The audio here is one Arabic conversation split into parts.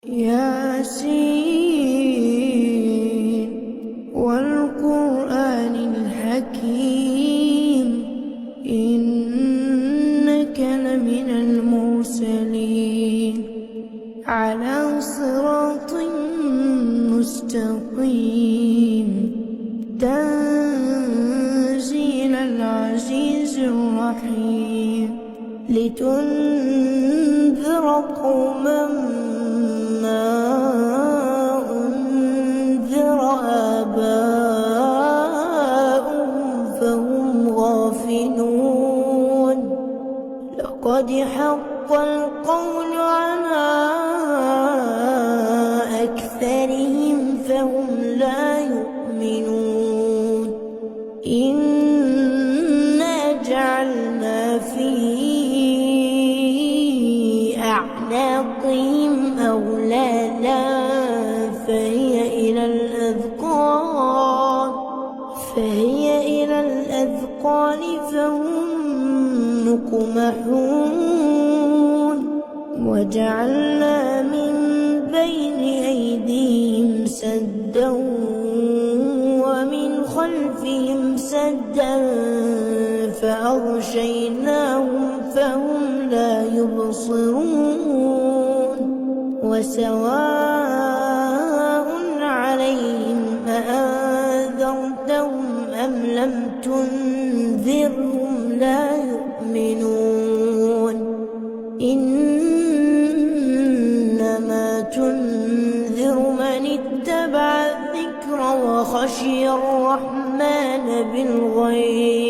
ياسين والقرآن الحكيم إنك لمن المرسلين على صراط مستقيم تنزيل العزيز الرحيم لتنذر قوما ما أنذر آباؤهم فهم غافلون لقد حق القول على أكثرهم فهم لا يؤمنون إنا جعلنا في أعناقهم أغلالا فهي إلى الأذقان فهم مقمحون وجعلنا من بين أيديهم سدا ومن خلفهم سدا فأغشيناهم فهم لا يبصرون وسواء عليهم أأنذرتهم أم لم تنذرهم لا يؤمنون إنما تنذر من اتبع الذكر وخشي الرحمن بالغيب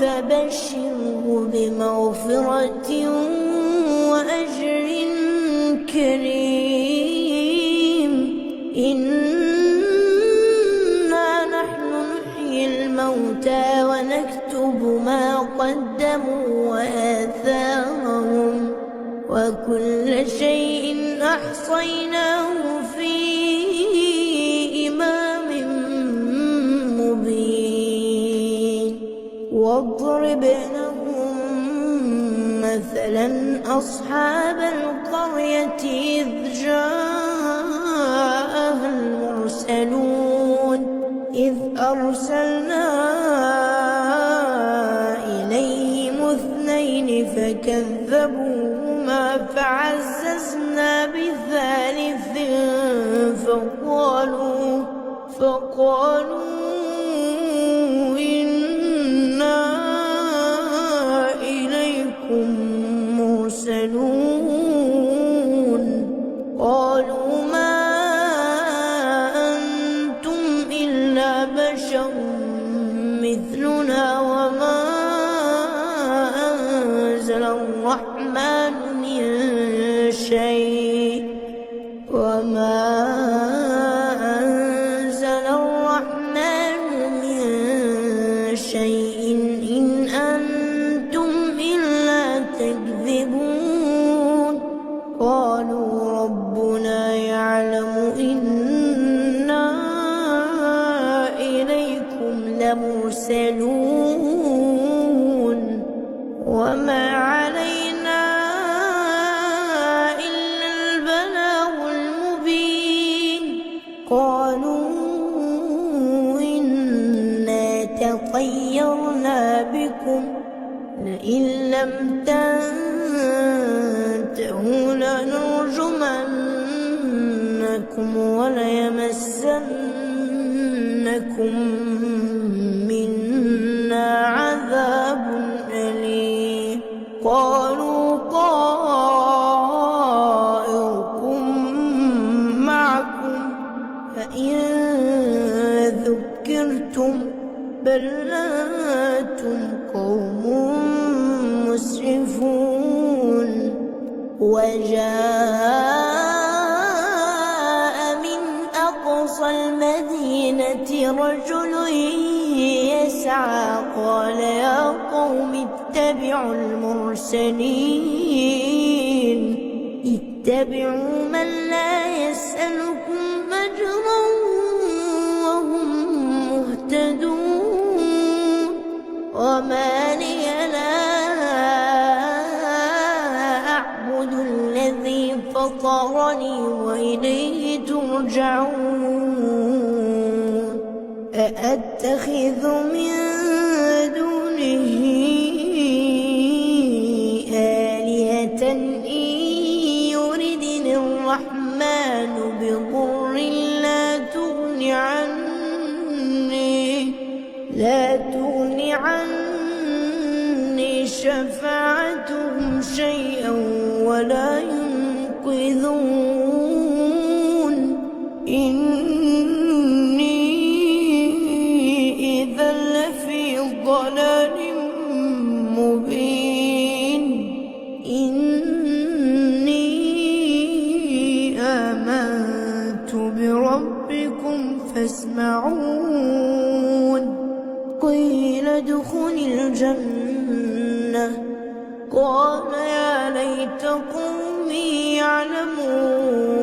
فبشره بمغفرة وأجر كريم إنا نحن نحيي الموتى ونكتب ما قدموا وآثارهم وكل شيء أحصيناه في إمام مبين واضرب لهم مثلا أصحاب القرية إذ جاءها المرسلون إذ أرسلنا إليهم اثنين فكذبوهما فعززنا بثالث فقالوا إنا إليكم مرسلون قالوا ما أنتم إلا بشر مثلنا وما أنزل الرحمن من شيء إن أنتم إلا تكذبون قالوا ربنا يعلم إنا إليكم لمرسلون وما علينا إلا البلاغ المبين قالوا إنا تطيرنا بكم لئن لم تنتهوا لنرجمنكم وليمسنكم منا عذاب أليم قالوا طائركم معكم فإن ذكرتم بل أنتم قوم مسرفون وجاء من أقصى المدينة رجل يسعى قال يا قوم اتبعوا اتبعوا من لا يسألكم أجرا وهم مهتدون. 我们的眼泪。فطرني وإليه ترجعون أأتخذ من دونه آلهة إن يردني الرحمن بضر لا تغن عني شفاعتهم شيئا ولا ينقذون إني إذا لفي ضلال مبين إني آمنت بربكم فاسمعون قيل ادخل الجنة قال يا ليت قومي يعلمون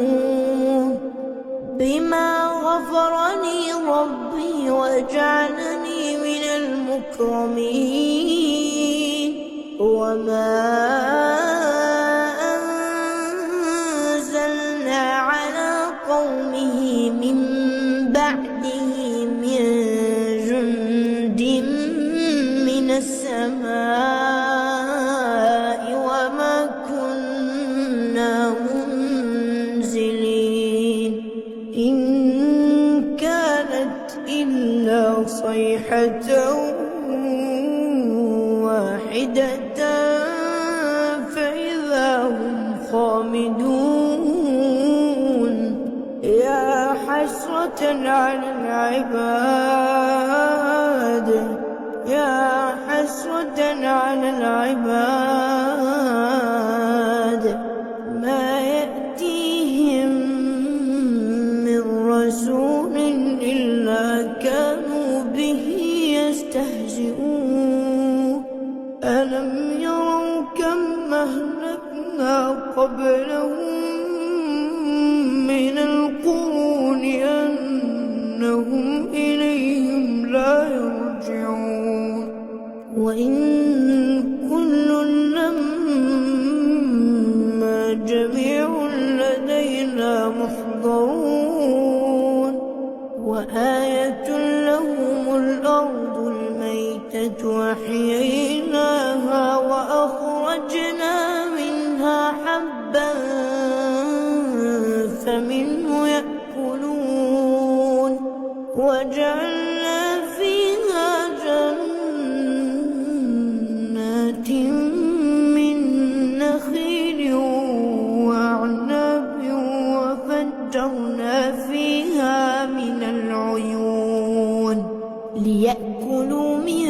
بما غفر لي ربي وجعلني من المكرمين وما أنزلنا على قومه من بعده من جند من السماء وما كنا منزلين إن كانت إلا صيحة واحدة فإذا هم خامدون يا حسرة على العباد يا حسرة على العباد ما يأتيهم من رسول إلا كانوا به يستهزئون ألم يروا كم أهلكنا قبلهم من القرون أنهم إليهم لا يرجعون وإن كل لما جميع لدينا محضرون وآية لهم الأرض الميتة أحييناها وأخرجنا منها حبا فمنه يأكلون وجعلنا فيها جنات من نخيل وأعناب وفجرنا فيها من العيون ليأكلوا من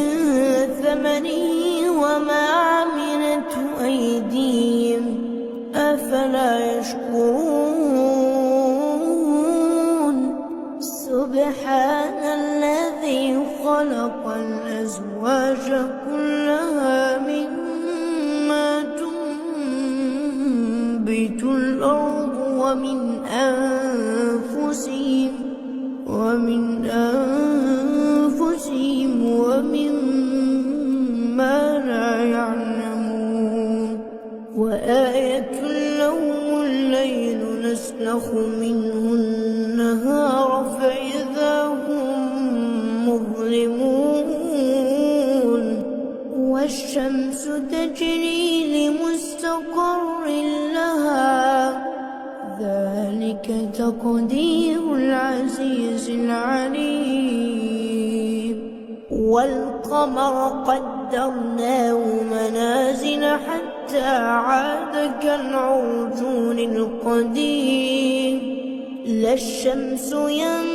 ثمره وما عملته أيديهم أفلا يشكرون سبحان الذي خلق الأزواج كلها مما تنبت الأرض ومن أنفسهم ومما لا يعلمون وآية لهم الليل نسلخ منه النهار فإذا هم مظلمون والشمس تجري لمستقر لها ذلك تقدير العزيز العليم والقمر قدرناه منازل حتى عاد كالعرجون القديم لا الشمس ينبغي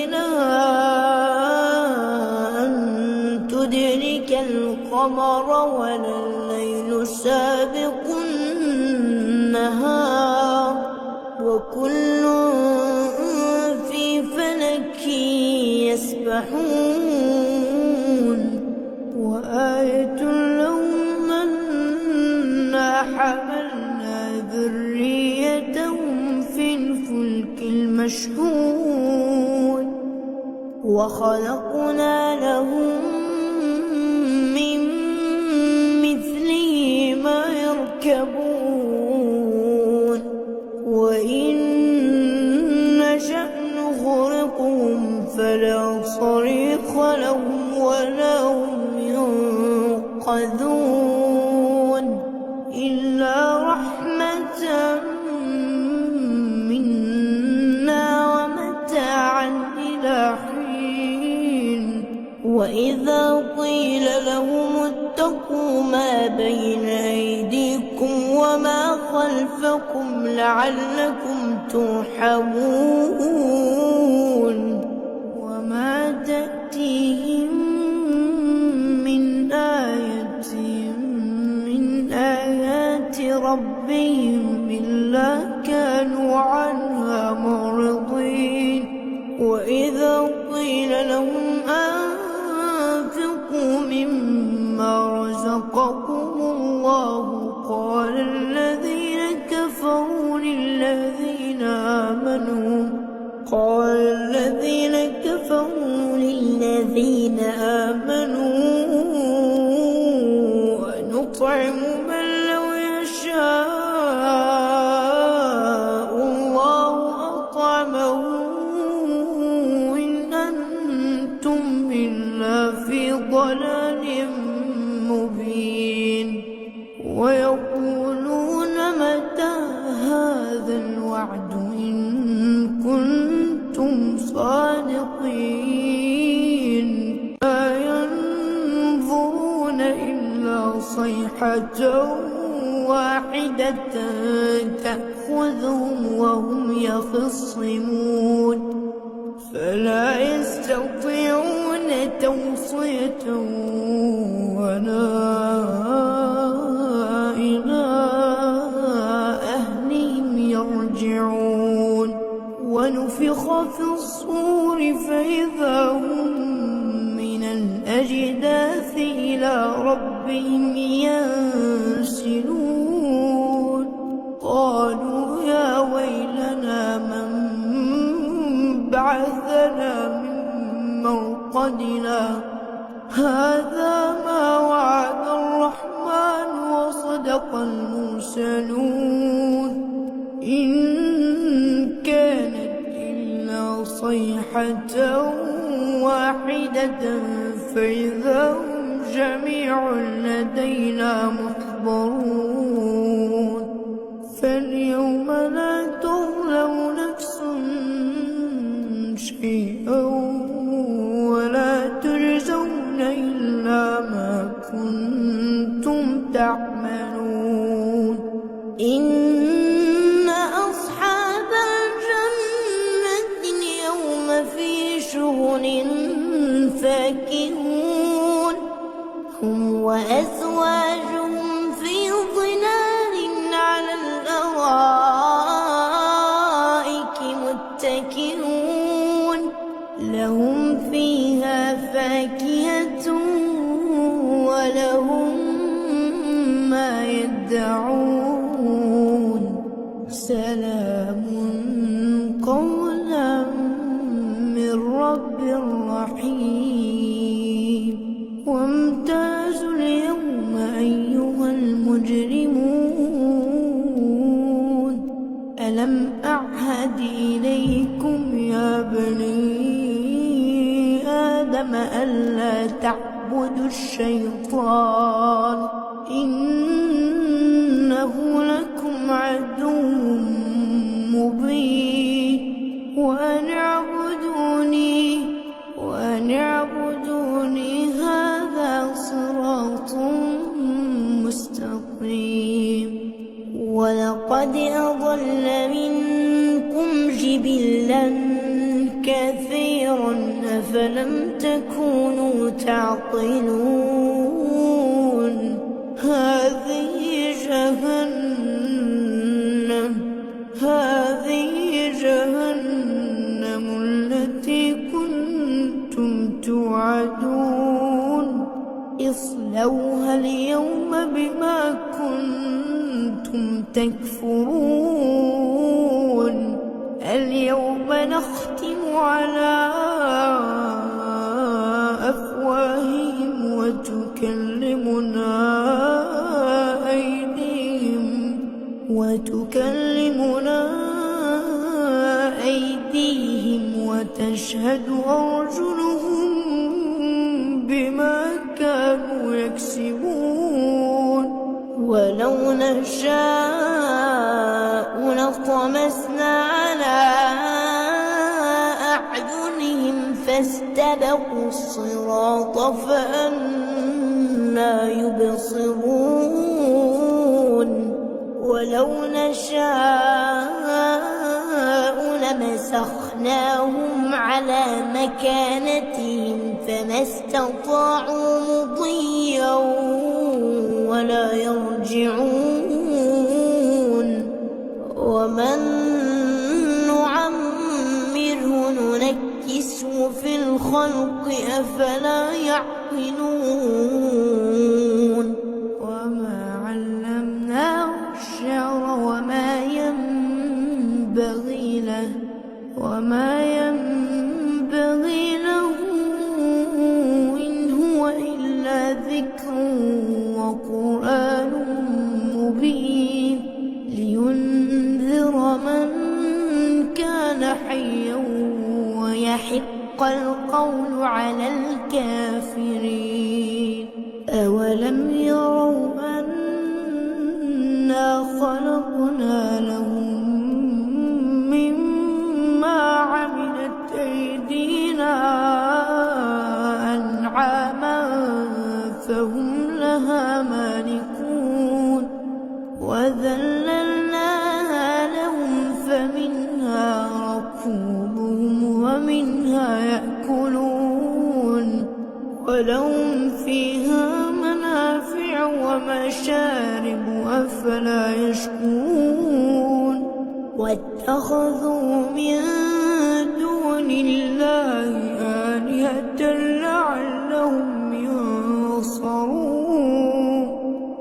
لها أن تدرك القمر ولا الليل سابق النهار وكل في فلك يسبحون وآية لهم أنا حملنا ذريتهم في الفلك المشحون وخلقنا لهم من مثله ما يركبون يتخذون إلا رحمة منا ومتاعا إلى حين وإذا قيل لهم اتقوا ما بين أيديكم وما خلفكم لعلكم ترحمون وما تأتيهم من آية من آيات ربهم إلا كانوا عنها معرضين وإذا قيل لهم أنفقوا مما رزقكم الله قال الذين كفروا للذين آمنوا أنطعم من لو يشاء الله أطعمه إن أنتم إلا في ضلال مبين ويقولون متى هذا الوعد إن كنتم صادقين ما ينظرون إلا صيحة واحدة تأخذهم وهم يخصمون فلا يستطيعون توصية ولا إلى أهلهم يرجعون ونفخ في الصور فإذا هم من الأجداث إلى ربهم ينسلون قالوا يا ويلنا من بعثنا من مرقدنا هذا ما وعد الرحمن وصدق المرسلون إن كانت إلا صيحة واحدة فإذا هم جميع لدينا محضرون فاليوم لا تظلم نفس شيئا ولا تجزون إلا ما كنتم تعملون إن أصحاب الجنة اليوم في شغل فاكهون هم وأزواجهم في ظلال على الأرائك متكئون لهم فيها فاكهة ولهم ما يدعون سلام قولا من رب رحيم وامتازوا اليوم أيها المجرمون ألم أعهد إليكم يا بني آدم ألا تعبدوا الشيطان إنه لكم عدو مبين وأن اعبدوني هذا صراط مستقيم ولقد أضل منكم جبلا كثيرا أفلم تكونوا تعقلون هذه جهنم التي كنتم توعدون اصلوها اليوم بما كنتم تكفرون اليوم نختم على أفواههم وتكلمنا أيديهم وتشهد أرجلهم بما كانوا يكسبون ولو نشاء لطمسنا على أعينهم فاستبقوا الصراط فأنى يبصرون ولو نشاء لمسخناهم على مكانتهم فما استطاعوا مضيا ولا يرجعون ومن نعمره ننكسه في الخلق أفلا يعقلون وما علمناه الشعر وما ينبغي له إن هو إلا ذكر وقرآن مبين لينذر من كان حيا ويحق القول على الكافرين أولم يروا أنا خلقنا لهم مما عملت أيدينا أنعاما فهم لها مالكون وذللناها لهم فمنها ركوبهم ومنها يأكلون ولهم فيها منافع ومشارب أفلا يشكرون واتخذوا من دون الله آلهة لعلهم ينصرون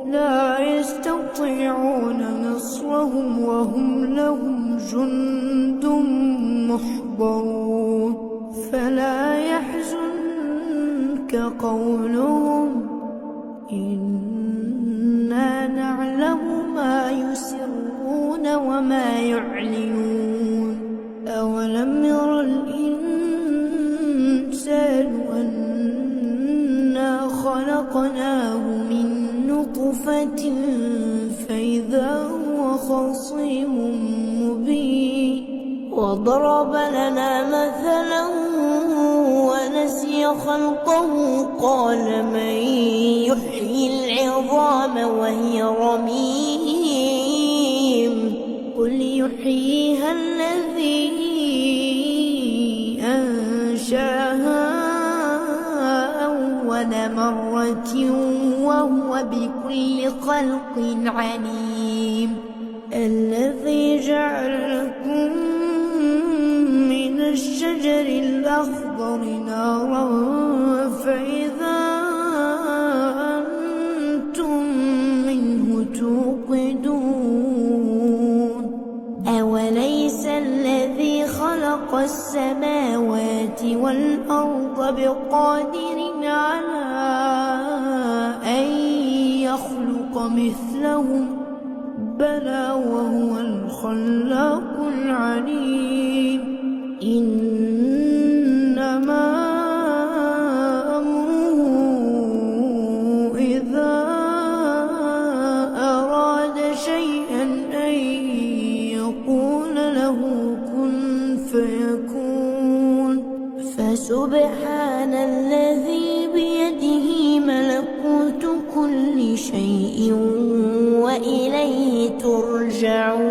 لا يستطيعون نصرهم وهم لهم جند محضرون فلا يحزنك قولهم إنا نعلم ما يسرون وما يعلنون أولم ير الإنسان أنا خلقناه من نطفة فإذا هو خصيم مبين وضرب لنا مثلا ونسي خلقه قال من يحيي العظام وهي رميم قل يحييها الذي أنشاها أول مرة وهو بكل خلق عليم الذي جعل لكم من الشجر الأخضر نارا فإذا أنتم منه توقدون أوليس الذي خلق السماوات والأرض بقادر على أن يخلق مثلهم بلى وهو الخلاق العليم إنما أمره إذا أراد شيئا أن يقول له كن فيكون فسبحان الذي بيده ملكوت كل شيء وإليه ترجعون